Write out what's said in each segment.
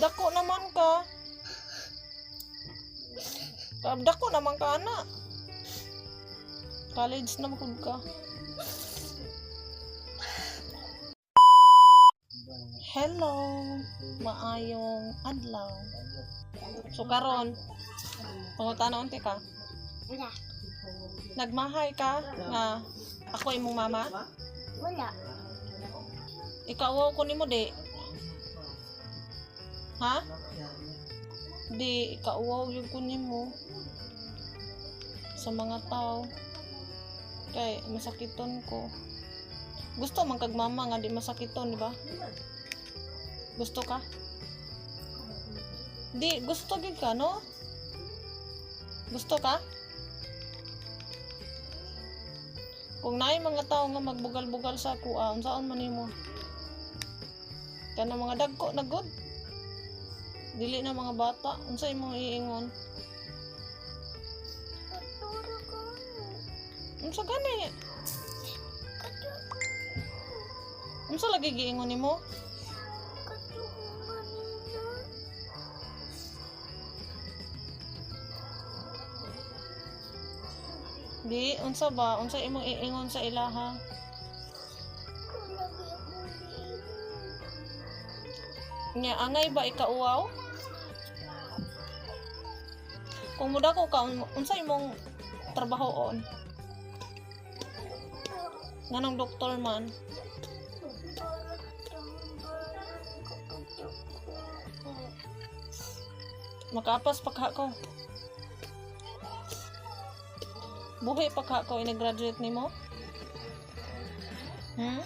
Dako naman ka. Dako naman ka, anak. College na magod ka. Hello, maayong adlaw. So karon, pangutana unti ka. Wala. Nagmahay ka nga ako imong mama? Wala. Ikaw ko nimo di. Ha? Di ikaw yung kunin mo sa mga tao. Kay masakiton ko. Gusto man kag mama nga di masakiton, di ba? Gusto ka? Di, gusto gid ka, no? Gusto ka? Kung naay mga tao nga magbugal-bugal sa kuha, unsaon man nimo? Kana mga dagko na good. Dili na mga bata, unsa imong iingon? Katuro ko. Unsa gani? Unsa lagi giingon nimo? Katulungan nila. Di, unsa ba? Unsa imong iingon sa ilaha? Kulagi akong liinom. Nya angay ba ikauwaw? Kung mudako ka, unsa imong trabahoon? Nganong doktor man? Para kapatid ko. Makapas pa ka ko. Buhi pa ka ko ini-graduate nimo? Hmm?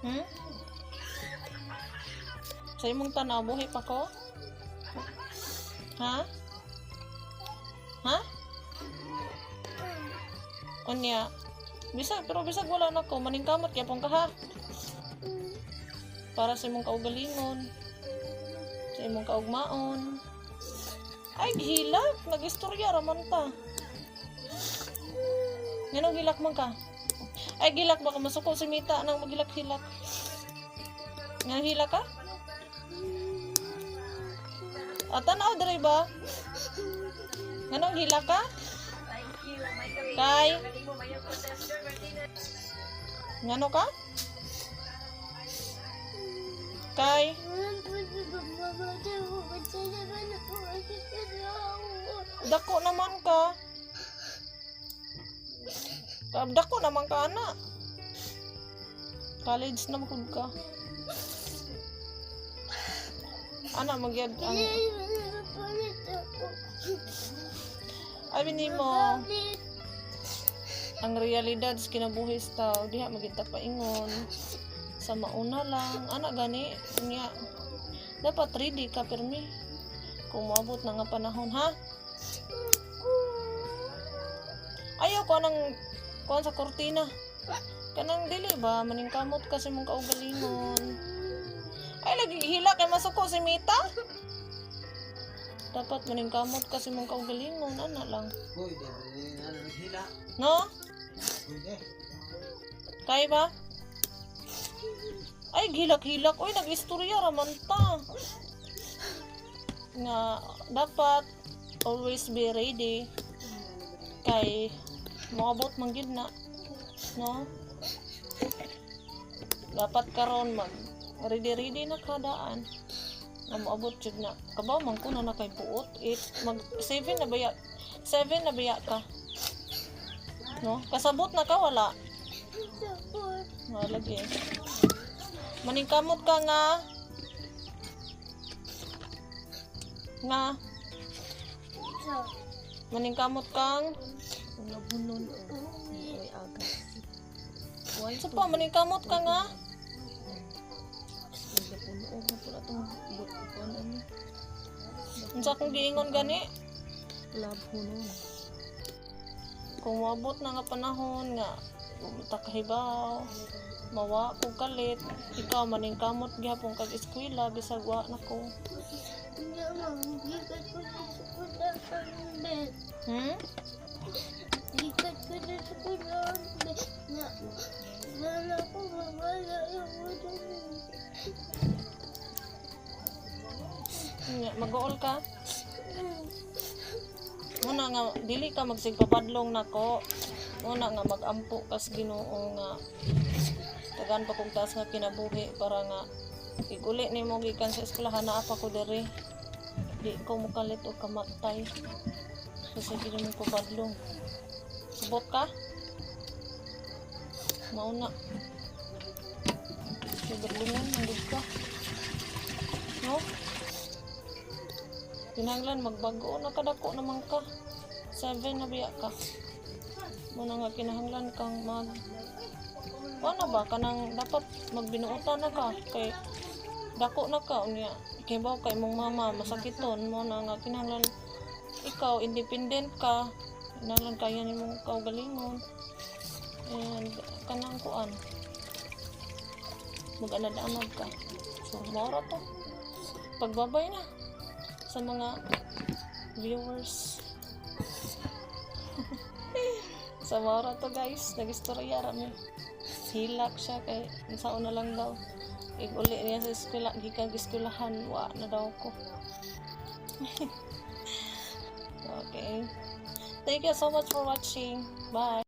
Hmm? Sa imong tanaw, buhi pa ko? Ha? Ha? Unya. Bisag, pero bisag wala na ko. Maningkamot kaya pong ka ha. Para sa imong kaugalingon. Sa imong kaugmaon. Ay, hilak. Nag-istorya raman ta. Ganong hilak man ka? Ay, gilak baka masuko si Mita nang magilak-hilak. Nga hilak ka? At tanaw diri ba? Ganong hilak ka? Kay? Ngano ka? Kay? Dako naman ka. Dako naman ka, anak. College na magod ka. Anak, magyad ang... Ay, mo. Ang realidad sa kinabuhis tao, diha magita paingon. Sa mauna lang. Anak, gani. Nga. Dapat ready ka, permi. Kung maabot na nga panahon, ha? Ayaw ko nang kuan sa kortina. Kanang dili ba maningkamot kasi mong kaugalingon. Ay lagi hila kay masuko si Mita. Dapat maningkamot kasi mong kaugalingon, ana lang. No? Kay ba? Ay gilak-hilak, oy nag-istorya raman ta. Nga dapat always be ready. Kay moabot man gyud na, no? Dapat karon mag ready na kadaan na moabot jud na. Kabaw man ko na kay buot 8 mag 7 na baya 7 na baya ka, no? Kasabot na ka wala lagi. Maningkamot ka nga maningkamot kang bunon oy aga. Why so pa maningkamot ka nga? Unsa kung giingon gani? Love hunon. Kung moabot na nga panahon nga takahibaw, mawa ko kalit, ikaw maningkamot gihapon kag eskwela bisag wa nako. Hmm? Likat ko na sa kulang. Wala ko mawala yung Mag-uol ka? Muna nga, dili ka magsigpapadlong nako. Muna nga mag-ampo kas Ginoo nga tagan pa kong taas nga kinabuhi para nga iguli ni mo gikan sa eskwelahan na apa ko diri. Di ko mukalit o kamatay. Kasi gini mo papadlong. Subot ka? Mauna. Siberlingan, nandun ka. No? Kinahanglan magbago na kadako naman ka. 7 na biya ka. Muna nga kinahanglan kang ano ba kanang dapat magbinuotan na ka kay dako na ka unya kay ba kay mong mama masakiton mo na nga kinahanglan ikaw independent ka, kinahanglan kaya nimong kaugalingon and kanang kuan mag-anad-anad ka. So mora to pagbabay na sa mga viewers. Sa mora to guys, nag-istorya rami. Hilak siya kay sa una lang daw. Ig-uli niya sa eskwela, gikan eskwelahan, wa na daw ko. Okay. Thank you so much for watching. Bye.